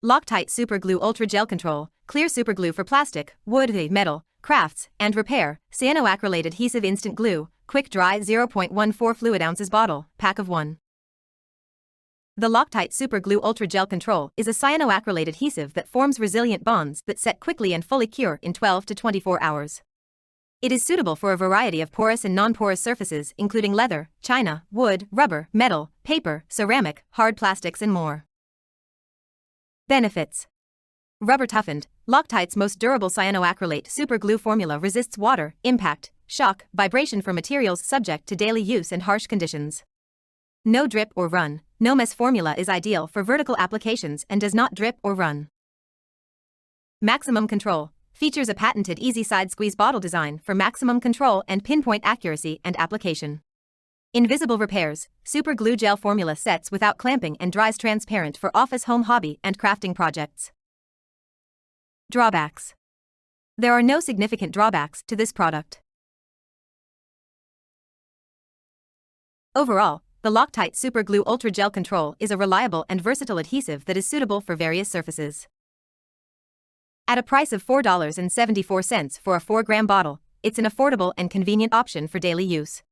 Loctite Super Glue Ultra Gel Control, clear superglue for plastic, wood, metal, crafts, and repair, cyanoacrylate adhesive instant glue, quick dry 0.14 fluid ounces bottle, pack of 1. The Loctite Super Glue Ultra Gel Control is a cyanoacrylate adhesive that forms resilient bonds that set quickly and fully cure in 12 to 24 hours. It is suitable for a variety of porous and non-porous surfaces including leather, china, wood, rubber, metal, paper, ceramic, hard plastics and more. Benefits: rubber toughened, Loctite's most durable cyanoacrylate super glue formula resists water, impact, shock, vibration for materials subject to daily use and harsh conditions. No drip or run, no mess formula is ideal for vertical applications and does not drip or run. Maximum control, features a patented easy side squeeze bottle design for maximum control and pinpoint accuracy and application. Invisible repairs, super glue gel formula sets without clamping and dries transparent for office, home, hobby, and crafting projects. Drawbacks: there are no significant drawbacks to this product. Overall, the Loctite Super Glue Ultra Gel Control is a reliable and versatile adhesive that is suitable for various surfaces. At a price of $4.74 for a 4-gram bottle, it's an affordable and convenient option for daily use.